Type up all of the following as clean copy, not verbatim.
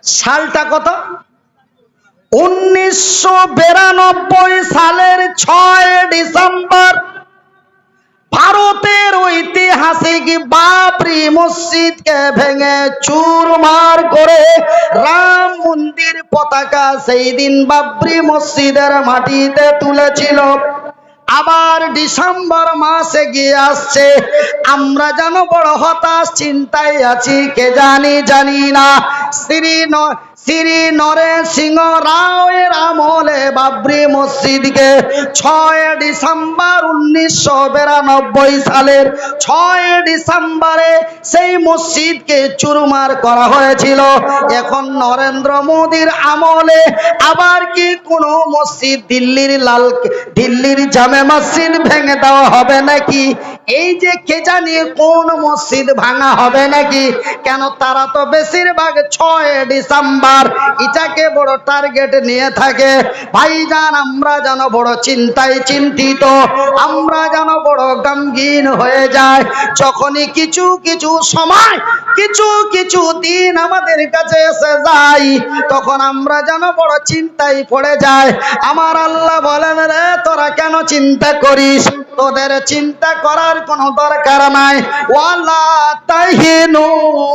সালটা কত? 1992 সালের 6 ডিসেম্বর ভারতের ঐতিহাসিক বাবরি মসজিদকে ভেঙে চুরমার করে রাম মন্দির পতাকা সেই দিন বাবরি মসজিদের মাটিতে তুলেছিল। আবার ডিসেম্বর মাসে গিয়ে আসছে, আমরা যেন বড় হতাশ চিন্তায় আছি, কে জানি না। শ্রী নরেন্দ্র সিংহ রাওয়ের আমলে বাবরি মসজিদকে 6 ডিসেম্বর 1992 সালের 6 ডিসেম্বরে সেই মসজিদকে চুরমার করা হয়েছিল। এখন নরেন্দ্র মোদীর আমলে আবার কি কোনো মসজিদ দিল্লির জামে মসজিদ ভেঙে দেওয়া হবে নাকি? এই যে কে জানি কোন মসজিদ ভাঙা হবে নাকি? কেন তারা তো বেশিরভাগ 6 ডিসেম্বর এটাকে বড় টার্গেট নিয়ে থাকে। ভাইজান, আমরা যেন বড় চিন্তায় চিন্তিত, আমরা যেন বড় গমগীন হয়ে যায় যখনই কিছু কিছু সময় কিছু দিন আমাদের কাছে এসে যায়, তখন আমরা যেন বড় চিন্তায় পড়ে যাই। আমার আল্লাহ বলেন, রে তোরা কেন চিন্তা করিস? তোদের চিন্তা করার কোনো দরকার নাই। ওয়ালা তাহিনু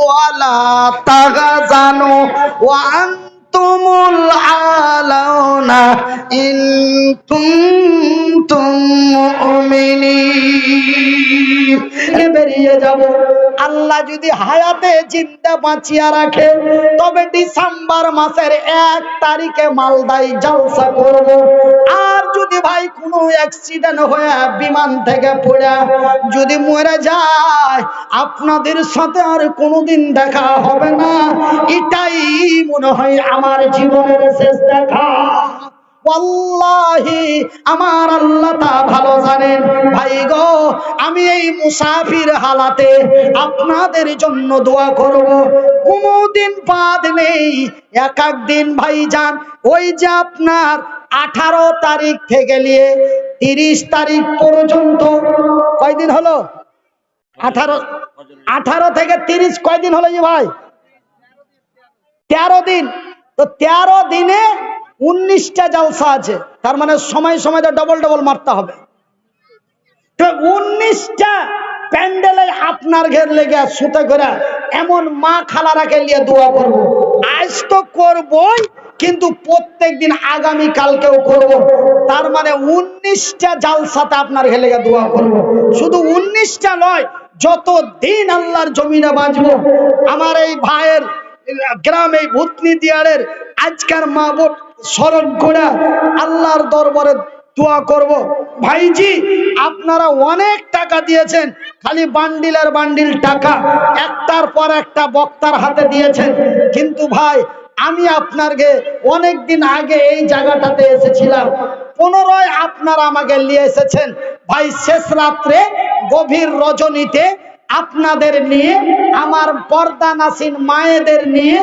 ওয়ালা তাহজানু ওয়া আনতুমুল আলাউনা ইন কুনতুম মুমিনিন। বেরিয়ে যাব। আল্লাহ যদি হায়াতে জিন্দা বাঁচিয়ে রাখে তবে ডিসেম্বর মাসের 1 তারিখে মালদায় জলসা করব। আর যদি ভাই কোনো অ্যাক্সিডেন্ট হয়ে বিমান থেকে পড়ে যদি মরে যায়, আপনাদের সাথে আর কোনোদিন দেখা হবে না। এটাই মনে হয় আমার জীবনের শেষ দেখা। ওয়াল্লাহি আমার আল্লাহ তা ভালো জানেন। ভাই গো, আমি এই মুসাফির হালাতে আপনাদের জন্য দোয়া করব। কোনোদিন বাদ নেই, এক দিন ভাইজান ওই যে আপনার 18 তারিখ থেকে নিয়ে 30 তারিখ পর্যন্ত কয়দিন হলো? 18 থেকে 30 কয়দিন হলো যে ভাই? 13 দিন। তো 13 দিনে 19টা জলসা আছে, তার মানে সময় তো ডবল মারতে হবে। তো 19টা প্যান্ডেলে আপনার ঘের লেগে সুতে করে এমন মা খালারাকে নিয়ে দোয়া করব। আজ তো করবই, কিন্তু প্রত্যেক দিন আগামী কালকেও করব। তার মানে 19টা জালসাতে আপনার ঘের লেগে দোয়া করব। শুধু 19টা নয়, যত দিন আল্লাহর জমিনে বাঁচবো আমার এই ভাইয়ের গ্রামে ভূতনি দিয়ারের আজকের মা বোন স্মরণ করে আল্লাহর দরবারে দোয়া করব। ভাইজি, আপনারা অনেক টাকা দিয়েছেন, খালি বান্ডিলের বান্ডিল টাকা একটার পর একটা বক্তার হাতে দিয়েছেন। কিন্তু ভাই, আমি আপনাকে অনেক দিন আগে এই জায়গাটাতে এসেছিলাম, পুনরায় আপনারা আমাকে নিয়ে এসেছেন। ভাই, শেষ রাত্রে গভীর রজনীতে আপনাদের নিয়ে, আমার পর্দা নাসিন মায়েদের নিয়ে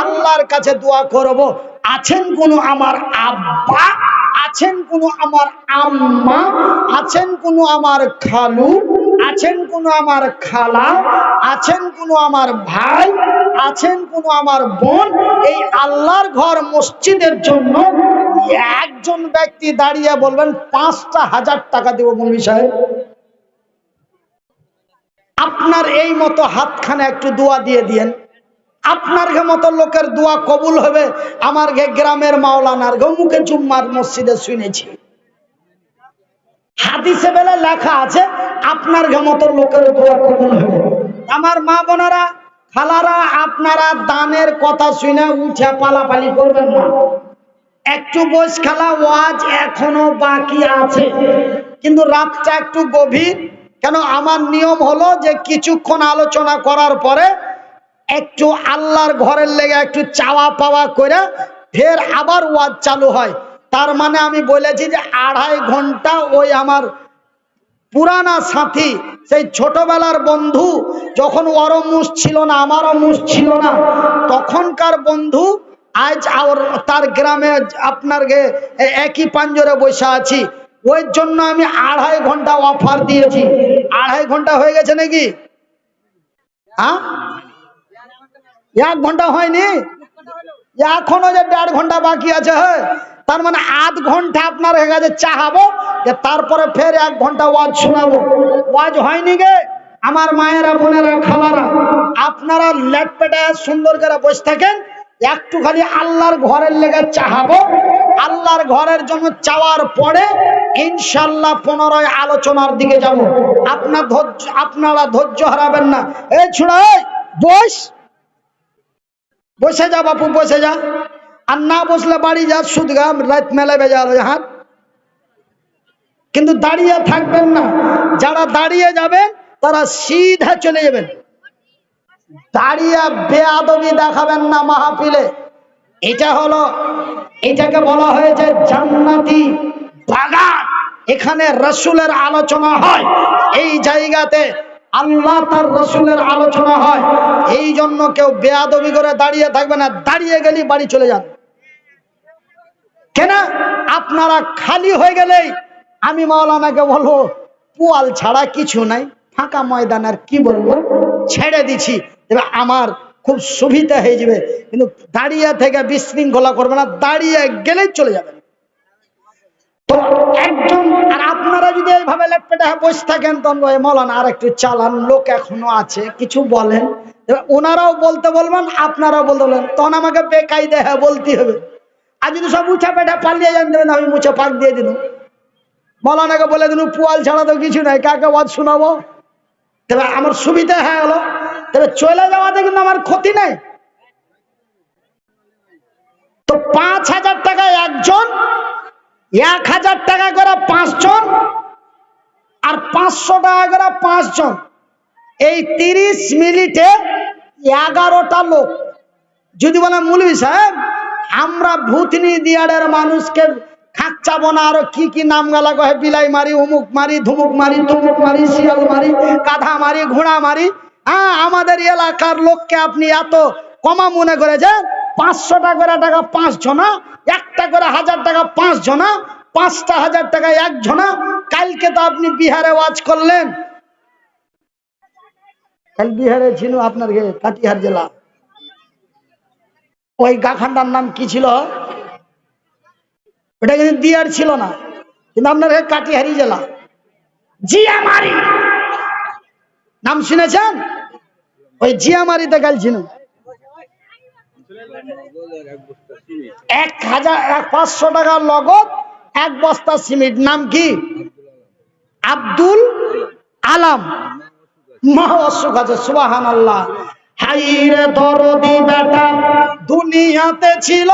আল্লাহর কাছে দোয়া করব। আছেন কোনো আমার আব্বা, আছেন কোনো আমার আম্মা, আছেন কোনো আমার খালু, আছেন কোনো আমার খালা, আছেন কোনো আমার ভাই, আছেন কোনো আমার বোন, এই আল্লাহর ঘর মসজিদের জন্য একজন ব্যক্তি দাঁড়িয়ে বলবেন 5,000 টাকা দেব মৌলভী সাহেব। আপনার এই মতো হাতখানে একটু দোয়া দিয়ে দিয়েন, আপনার মতো লোকের দোয়া কবুল হবে। আমার গ্রামের মাওলানার মুখে জুম্মার মসজিদে শুনেছি, হাদিসে বেলা লেখা আছে আপনার মতো লোকের দোয়া কবুল হবে। আমার মা বোনেরা, খালারা, আপনারা দানের কথা শুনে উঠে পালাপালি করবেন না। একটু বস, খালা ওয়াজ এখনো বাকি আছে, কিন্তু রাতটা একটু গভীর। কেন, আমার নিয়ম হলো যে কিছুক্ষণ আলোচনা করার পরে একটু আল্লাহর ঘরের লেগে একটু চাওয়া পাওয়া করে ফের আবার ওয়াজ চালু হয়। তার মানে আমি বলেছি যে 2.5 ঘন্টা ওই আমার পুরানা সাথী, সেই ছোটবেলার বন্ধু, যখন ওরও মুষ ছিল না আমারও মুষ ছিল না, তখনকার বন্ধু আজ তার গ্রামে আপনার একই পাঞ্জরে বসে আছি। ওই জন্য আমি 2.5 ঘন্টা অফার দিয়েছি। 2.5 ঘন্টা হয়ে গেছে নাকি? হ্যাঁ, 1 ঘন্টা হয়নি? এখনো যে 1.5 ঘন্টা বাকি আছে, হ্যাঁ, তার মানে আধ ঘন্টা আপনার কাছে চাহাবো, যে তারপরে ফের 1 ঘন্টা ওয়াজ শোনাবো। ওয়াজ হয়নি গে আমার মায়েরা, বোনেরা, খালারা, আপনারা লেট পেটে সুন্দর করে বসে থাকেন, একটু খালি আল্লাহর ঘরের লেগে চাহাবো। আল্লাহর ঘরের জন্য চাওয়ার পরে ইনশাল্লাহ পুনরায় আলোচনার দিকে যাব। আপনারা ধৈর্য হারাবেন না। এই ছুড়া বসে যা বাপু, বসে যা, আর না বসলে বাড়ি যা, সুদগা রাত মেলে বেজা হাত। কিন্তু দাঁড়িয়ে থাকবেন না, যারা দাঁড়িয়ে যাবেন তারা সিধা চলে যাবেন। দাঁড়িয়ে বেয়াদবি দেখাবেন না মাহফিলে। এটাকে বলা হয়েছে জান্নাতি বাগান। এখানে রাসূলের আলোচনা হয়, এই জায়গাতে আল্লাহ তার রাসূলের আলোচনা হয়। এই জন্য কেউ বেয়াদবি করে দাঁড়িয়ে থাকবে না, দাঁড়িয়ে গেলে বাড়ি চলে যান। কেন? আপনারা খালি হয়ে গেলেই আমি মাওলানাকে বলবো পোয়াল ছাড়া কিছু নাই, ফাঁকা ময়দান, আর কি বলবো, ছেড়ে দিছি, এবার আমার খুব সুবিধা হয়ে যাবে। কিন্তু দাঁড়িয়ে থেকে বিশৃঙ্খলা করবে না, দাঁড়িয়ে গেলেই চলে যাবেন। তো একজন, আর আপনারা যদি এইভাবে লেটপেটে বসে থাকেন, তখন মৌলানা আর একটু চালান, লোক এখনো আছে, কিছু বলেন। ওনারাও বলতে বলবেন, আপনারাও বলতে বলবেন, তখন আমাকে বেকায়দা হ্যাঁ বলতে হবে। আর যদি সব উঁচা পেটে পালিয়ে যান দেবেন, আমি মুছে পাক দিয়ে দিন, মৌলানাকে বলে দিন পোয়াল ছাড়া তো কিছু নাই, কাকে ওয়াজ শোনাবো। তবে আমার সুবিধা হয়ে গেল, তবে চলে যাওয়াতে কিন্তু আমার ক্ষতি নেই। তো 5,000 টাকা একজন, 1,000 টাকা করে 5 জন, আর 500 টাকা করে 5 জন। এই 30 মিনিটে 11টা লোক। যদি বলে মৌলভী সাহেব আমরা ভূতনি দিয়াড়ের মানুষকে খাচ্চাবো না, আরো কি কি নাম গালা কহে, বিলাই মারি, উমুক মারি, ধুমুক মারি, তুমুক মারি, শিয়াল মারি, গাধা মারি, ঘোড়া মারি, হ্যাঁ, আমাদের এলাকার লোককে আপনি এত কমা মনে করেছেন? 500 টাকা করে 5 জনা, 1টা করে 1000 টাকা 5 জনা, 5টা 1000 টাকা 1 জনা। কালকে তো আপনি বিহারে ওয়াজ করলেন, কাল বিহারে ছিল আপনার কাটিহার জেলা, ওই গাখানটার নাম কি ছিল? ওটা কিন্তু দিয়ার ছিল না, কিন্তু আপনার কাটিহারি জেলা, জিয়ামারি নাম শুনেছেন? ওই জিয়ামারিতে কাল ছিল 500 টাকা লগত 1 বস্তা সিমেন্ট। নাম কি? আব্দুল আলাম। মা অসুখ আছে, সুবহানাল্লাহ। হাইরে দরদি বেটা দুনিয়াতে ছিল,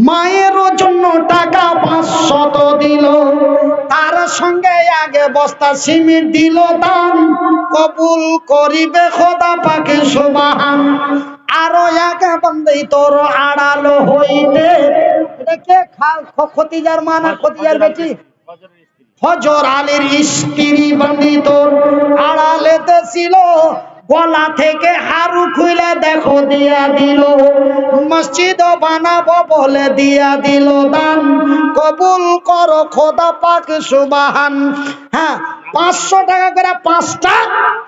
মায়ের জন্য টাকা 500 দিল, তার সঙ্গে আগে বস্তা সিমেন্ট দিল দান, কবুল করিবে খোদা পাকে সুবহান। আরো এক বান্দাই তোর আড়াল হইতে, এটা কে? খতিজার মা না খতিজার বেটি? ফজর আলীর স্ত্রী বান্দি তোর আড়ালেতে ছিল, গলা থেকে হারু খুলে দেখো দিয়া দিল, মসজিদ বানাবো বলে দিয়া দিল দান, কবুল করো খোদা পাক সুবহান। হ্যাঁ, 500 টাকা করে 5টা,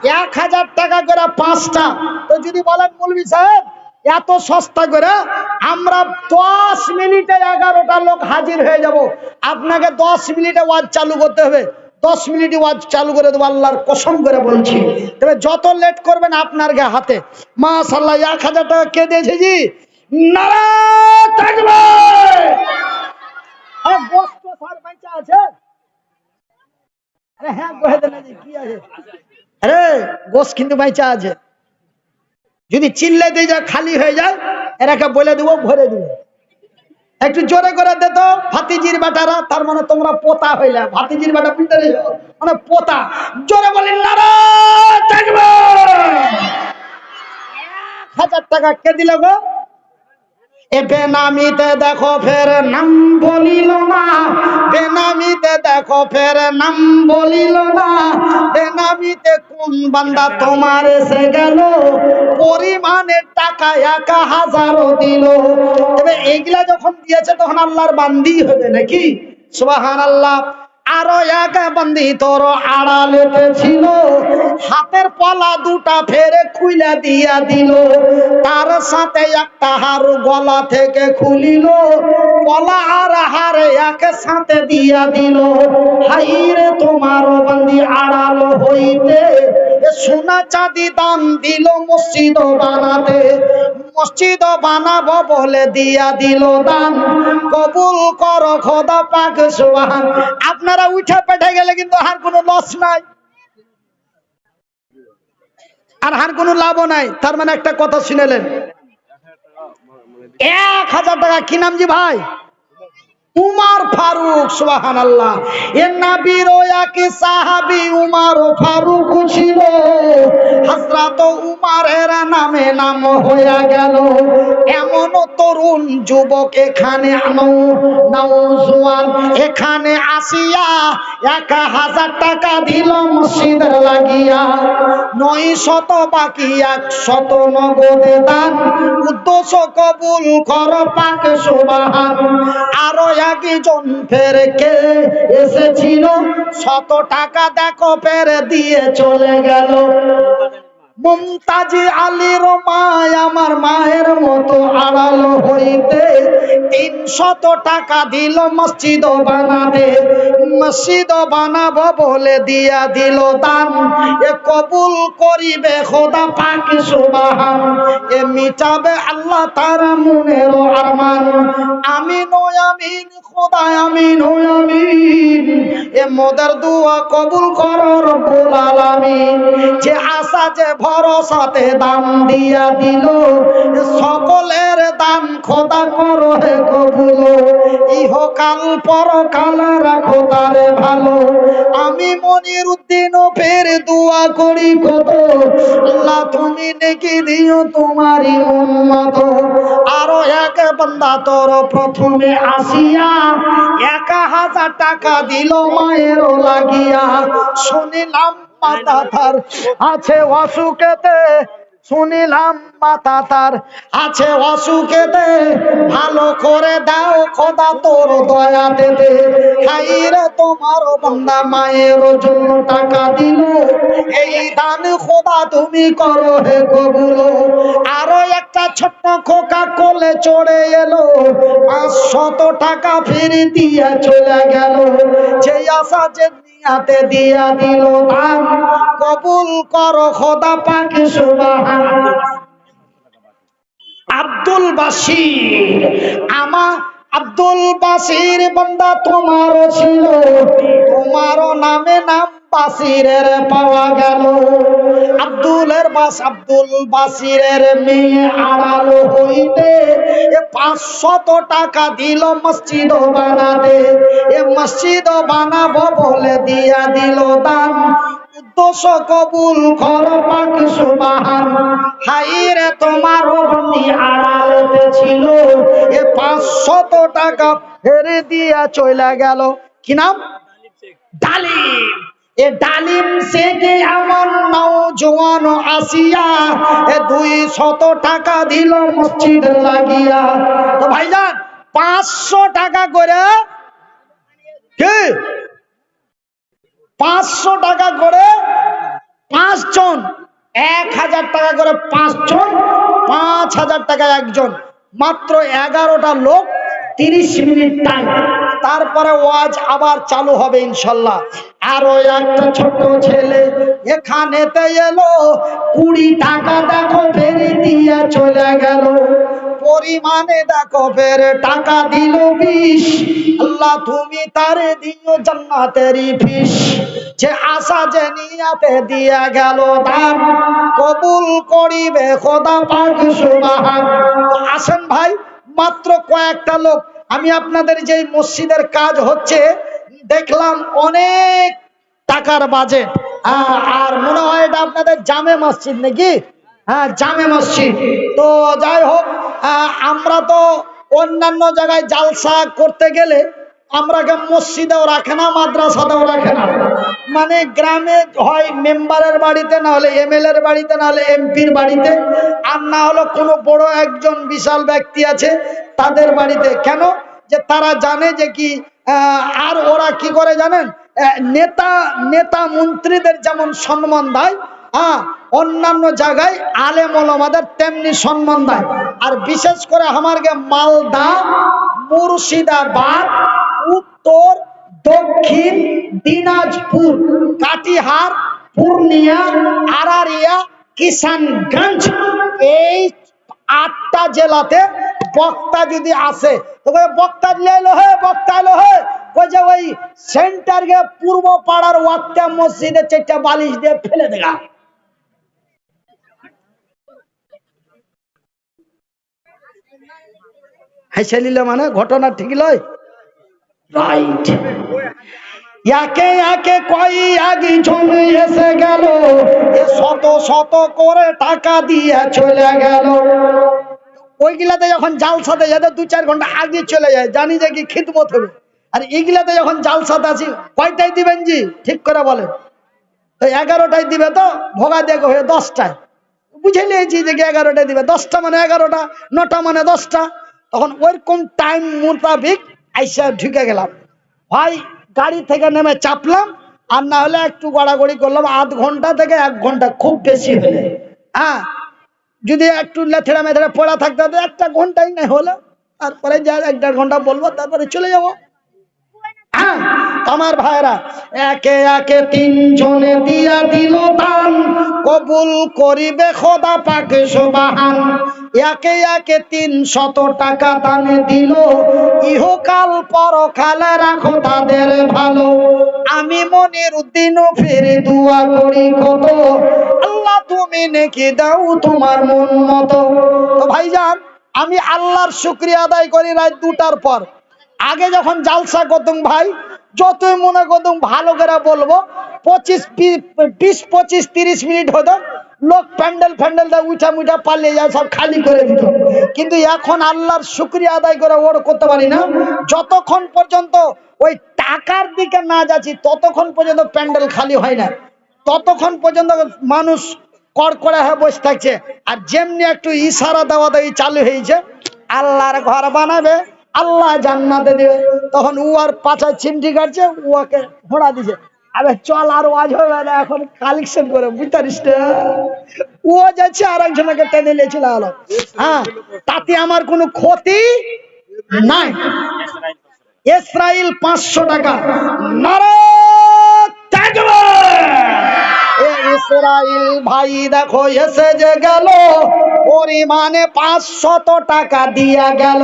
1000 টাকা করে 5টা। তো যদি বলেন মৌলভী সাহেব এত সস্তা করে, আমরা 10 মিনিটে 11টা লোক হাজির হয়ে যাব, আপনাকে 10 মিনিটে ওয়াজ চালু করতে হবে। 10 মিনিটে ওয়াজ চালু করে দেবো, আল্লাহর কসম করে বলছি। তবে যত লেট করবেন আপনার হাতে। মাশাআল্লাহ, 1000 টাকা কে দিয়েছে জি? নারায়ে তাকবীর। আরে গোশত স্যার বাইচা আছে? আরে হ্যাঁ কহে দেন জি, কি আছে? আরে গোশত কিন্তু বাইচা আছে। যদি চিল্লে দিয়ে যা খালি হয়ে যায়, এরাকে বলে দেবো ভরে দেবো। একটু জোরে করে দে তো ভাতিজির বেটারা, তার মানে তোমরা পোতা হইলে, ভাতিজির বেটা পিটারে মানে পোতা। জোরে বলেন নারায়ে তাকবীর। 1000 টাকা কে দিল গো? এ বেনামিতে দেখো ফের নাম বলিল না, বেনামিতে দেখো ফের নাম বলিল না, বেনামিতে কোন বান্দা তোমার এসে গেল, পরিমাণের টাকা 1000 দিল। তবে এইগুলা যখন দিয়েছে তখন আল্লাহর বান্দি হবে নাকি? সুবহানাল্লাহ। আরো এক বান্দি তোর আড়ালেতে ছিল, হাতের পলা দুটা ফেরে খুলে দিয়া দিল, তার সাথে একটা হার গলা থেকে খুলিল, পলা আর হারে এক সাথে দিয়া দিল। হাইরে তোমার বান্দি আড়াল হইতে সোনা চাঁদি দান দিল মসজিদ বানাতে, মসজিদ বানাবো বলে দিয়া দিল দান, কবুল করো খোদা পাক সুবহান। আপনারা উঠে পেটে গেলে কিন্তু আর কোনো লস নাই, আর আর কোনো লাভও নাই। তার মানে একটা কথা শুনেলেন, 1000 টাকা। কি নাম জি ভাই? উমর ফারুক। সুবহানাল্লাহ। এর নবীর এক সাহাবী উমর ফারুক ছিল, হযরত উমরের নামে নাম হয়ে গেল। এমন তরুণ যুবক এখানে নওজোয়ান এখানে আসিয়া 1000 টাকা দিল মসজিদের লাগিয়া, 900 বাকি 100 নগদে দান, উদ্দেশ্য কবুল কর পাক সুবহান। আরো একজন ফের কে এসেছিল, 100 টাকা দেখো ফের দিয়ে চলে গেল। মুমতাজি আলীর মা আমার মায়ের মতো আড়াল হইতে 300 টাকা দিল মসজিদ বানাতে, মসজিদ বানাবো বলে দিয়া দিল দান, এ কবুল করিবে খোদা পাক সুবহান, এ মিটাবে আল্লাহ তার মনের আরমান। আমিন ও আমিন খোদা আমিন ও আমিন, এ মোদের দোয়া কবুল করো রব্বুল আলামিন। যে আশা যে ভরসাতে দান দিয়া দিল, সকলের দান খোদা করো হে কবুল, ইহকাল পরকাল রাখো তারে ভালো। আমি মনির উদ্দিন ফের দোয়া করি কত, আল্লাহ তুমি নেকি দিও তোমারই মন মতো। আরো এক বান্দা তোর প্রথমে আসিয়া 1000 টাকা দিল মায়ের লাগিয়া, শুনিলাম মাতা তার আছে অসুখেতে, শুনিলাম মাতা তার আছে অসুখেতে, ভালো করে দাও খোদা তোর দয়া দেতে। খাইরে তোমার বান্দা মায়ের জন্য টাকা দিল, এই দান খোদা তুমি করো হে কবুল। আরো একটা ছোট্ট খোকা কোলে চড়ে এলো, 500 টাকা ফিরে দিয়ে চলে গেল। যে আশা যে নিয়াতে দিয়া দিল দান, কবুল করো খোদা পাক সুবহান। আব্দুল বাসির আব্দুল বাসির বান্দা তোমারও ছিল, তোমারও নামে নাম বাসিরের পাওয়া গেল। আব্দুল বাসিরের মেয়ে আড়াল হইতে 500 টাকা দিল মসজিদ বানাতে, এ মসজিদ বানাবো বলে দিয়া দিল দান, উদ্দেশ্য কবুল কর পাক সুবহান। হাইরে তোমার বন্দি আড়ালেতে ছিল, এ 500 টাকা ফেরে দিয়া চলে গেল। কি নাম? ডালিম। এ ডালিম থেকে আমার নওজোয়ান আসিয়া 200 টাকা দিল মসজিদ লাগিয়া। তো ভাইজান 500 টাকা করে, কি 500 টাকা করে 5 জন, 1000 টাকা করে 5 জন, 5000 টাকা একজন, মাত্র 11টা লোক, 30 মিনিট টাইম। তারপরে ওয়াজ আবার চালু হবে ইনশাল্লাহ। আরো একটা ছোট ছেলে এখানেতে এলো, 20 টাকা দেখো ফেরে দিয়ে চলে গেল, পরিমাণে দেখো ফের টাকা দিল 20। আল্লাহ তুমি তারে দিও জান্নাতেরই ফিস। যে আশা যে নিয়াতে দিয়া গেল দান, কবুল করিবে খোদা পাক সুবহান। তো আসেন ভাই, মাত্র কয়েকটা লোক, আমি আপনাদের যে মসজিদের কাজ হচ্ছে দেখলাম অনেক টাকার বাজেট, আর মনে হয় এটা আপনাদের জামে মসজিদ নাকি? হ্যাঁ, জামে মসজিদ। তো যাই হোক, আমরা তো অন্যান্য জায়গায় জালসা করতে গেলে আমরা মসজিদেও রাখে না, মাদ্রাসাতেও রাখে না, মানে গ্রামে হয় মেম্বারের বাড়িতে, না হলে এমএলএ এর বাড়িতে, না হলে এমপির বাড়িতে, আর না হলো কোনো বড় একজন বিশাল ব্যক্তি আছে তাদের বাড়িতে। কেন? যে তারা জানে যে কি আর ওরা কি করে জানেন, নেতা নেতা মন্ত্রীদের যেমন সম্মান দেয়, অন্যান্য জায়গায় আলেম ওলামাদের তেমনি সম্মান দেয়। আর বিশেষ করে আমারকে মালদা, মুর্শিদাবাদ, উত্তর, দক্ষিণ দিনাজপুর, কাটিহার, পূর্ণিয়া, আরারিয়া, কিষানগঞ্জ, এই 8টা জেলাতে বক্তা যদি আসে তো বক্তা এলো হে, বক্তা এলো হে, ওই যে ওই সেন্টার গে পূর্ব পাড়ার ওয়াক্তা মসজিদে 4টা বালিশ দিয়ে ফেলে দেগা। হেসে নিলে মানে ঘটনা ঠিক লয়, রাইট। একে একে কয়েক জন এসে গেল, শত শত করে টাকা দিয়ে চলে গেল। ওইগুলাতে যখন জালসাতে যাতে 2-4 ঘন্টা আগে চলে যায়, জানি যে কি খিদমত হবে। আর এইগুলাতে যখন জালসাতে আছি, কয়টায় দিবেন জি ঠিক করে বলেন? 11টায় দিবে তো ভোগা দেখো হয়ে 10টায়, বুঝে নিয়েছি যে 11টায় দিবে। 10টা মানে 11টা, 9টা মানে 10টা। তখন ওইরকম টাইম মোতাবিক আইসা ঢুকে গেলাম। ভাই গাড়ি থেকে নেমে চাপলাম, আর না হলে একটু গড়াগড়ি করলাম, আধ ঘন্টা থেকে 1 ঘন্টা, খুব বেশি হলে। যদি একটু লেথেড়া মেথেড়া পড়া থাকতে হতো 1টা ঘন্টাই না হলো, তারপরে যা 1-1.5 ঘন্টা বলবো, তারপরে চলে যাবো। আমার ভাইরা, একে একে 3 জনে দিয়া দিল দান, কবুল করিবে খোদা পাক সুবহান। একে একে 300 টাকা দানে দিল, ইহকাল পরকালে রাখো তাদের ভালো। আমি মনিরউদ্দিনও ফিরে দোয়া করি কত, আল্লাহ তুমি নেকি দাও তোমার মন মতো। তো ভাইজান, আমি আল্লাহর শুকরিয়া আদায় করি রাত 2টার পর। আগে যখন জালসা করতুম ভাই, যতই মনে করতুম ভালো করে বলবো, 20-25-30 মিনিট হতো, লোক প্যান্ডেল ফ্যান্ডেল উঠা মুঠা পালিয়ে যায়, সব খালি করে দিত। কিন্তু এখন আল্লাহর শুকরিয়া আদায় করে ওর করতে পারি না, যতক্ষণ পর্যন্ত ওই টাকার দিকে না যাচ্ছি ততক্ষণ পর্যন্ত প্যান্ডেল খালি হয় না, ততক্ষণ পর্যন্ত মানুষ কড়কড়া হয়ে বসে থাকছে। আর যেমনি একটু ইশারা দেওয়া দেওয়ি চালু হয়েছে, আল্লাহর ঘর বানাবে, আল্লাহ জান্নাতে দিবে, তখন ও আর পাছায় চিমটি কাটছে, ওকে ঘোড়া দিছে, আরে চল আর ওয়াজ হবে না, এখন কালেকশন করে, বুঝতে পারিস? ও যাচ্ছে আর একজনকে টেনে নিয়ে চলে গেল। তাতে আমার কোনো ক্ষতি নাই। ইসরাইল 500 টাকা, নারায়ে তাকবীর। ইসরাইল ভাই দেখো এসে যে গেল, পরিমাণে 500 টাকা দিয়া গেল,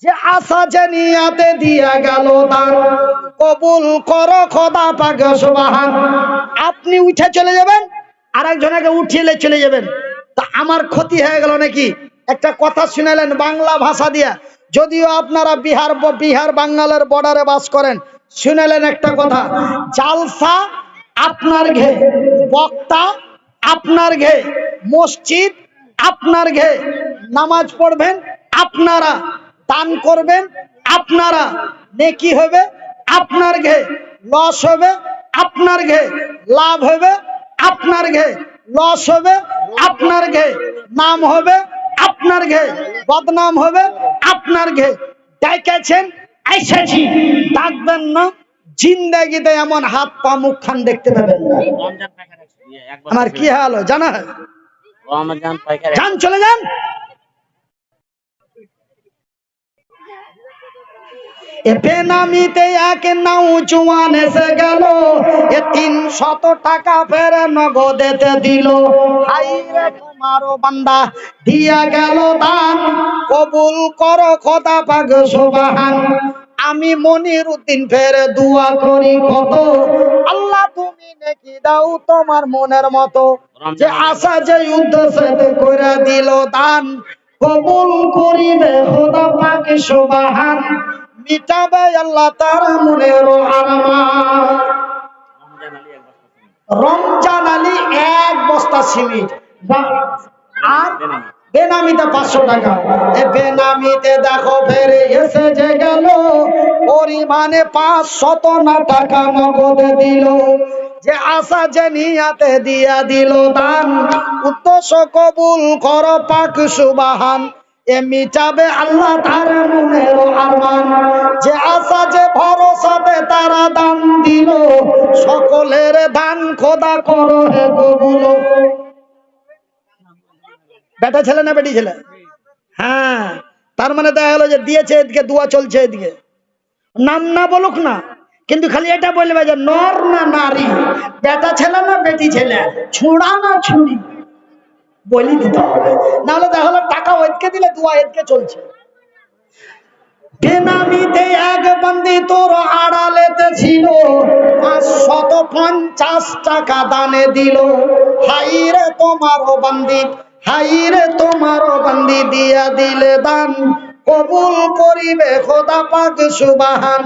যে আশা যে নিয়াতে দিয়া গেল দান, কবুল করো খোদা পাক সুবহান। আপনি উঠে চলে যাবেন, আরেকজনকে উঠিয়ে চলে যাবেন, তা আমার ক্ষতি হয়ে গেল নাকি? একটা কথা শুনালেন বাংলা ভাষা দিয়া, যদিও আপনারা বিহার বাঙ্গালের বর্ডারে বাস করেন, শুনালেন একটা কথা, জালসা আপনার ঘে, বক্তা আপনার ঘে, মসজিদ আপনার ঘে, নামাজ পড়বেন আপনারা, দান করবেন আপনারা, নেকি হবে আপনার ঘে, লস হবে আপনার ঘে, লাভ হবে আপনার ঘে, লস হবে আপনার ঘে, নাম হবে আপনার ঘে, বদনাম হবে আপনার ঘে। ডাইকেছেন আইসেছি, ডাকবেন না, জিন্দেগিতে এমন হাত পা মুখ খান দেখতে পাবেন না। আমার কি হাল জানা, যান চলে যান। বেনামিতে এক নওজোয়ান এসে গেল, 300 টাকা ফের নগদেতে দিল। হাই রে তোমারও বান্দা দিয়া গেল দান, কবুল করো খোদা পাক সুবহান। আমি মনিরউদ্দিন ফের দোয়া করি কত, আল্লাহ তুমি নেকি দাও তোমার মনের মতো। যে আশা যে উদ্দেশ্যে করে দিল দান, কবুল করিবে খোদা পাক সুবহান। মিটাবে আল্লাহ তার মনের আরমান। রমজান আলী 1 বস্তা সিমেন্ট, আর বেনামিতে 500 টাকা। বেনামিতে দেখো ফেরে এসে যে গেল, পরিমাণে 500 টাকা নগদে দিল। যে আশা যে নিয়াতে দিয়া দিল দান, উদ্দেশ্য কবুল করো পাক সুবহান। এ মিটাবে আল্লাহ তার মনের আরমান। যে আশা যে ভরসাতে তারা দান দিল, সকলের দান খোদা করো হে কবুল। বেটা ছেলে না বেটি ছেলে? হ্যাঁ, তার মানে দেখা গেল যে দিয়েছে এদিকে, দোয়া চলছে এদিকে। নাম না বলুক না, কিন্তু খালি এটা বলবে যে নর না নারী, বেটা ছেলে না বেটি ছেলে, ছোড়া না ছুরি, বলি দিতে হবে। নাহলে দেখা গেল টাকা ওইদিকে দিলে দোয়া এদিকে চলছে। বেনামিতে এক বন্দি তোর আড়ালেতে ছিল, 550 টাকা দানে দিল। হাইরে তোমারও বন্দি, হাইরে তোমারও বন্দি দিয়া দিলে দান, কবুল করিবে খোদা পাক সুবহান।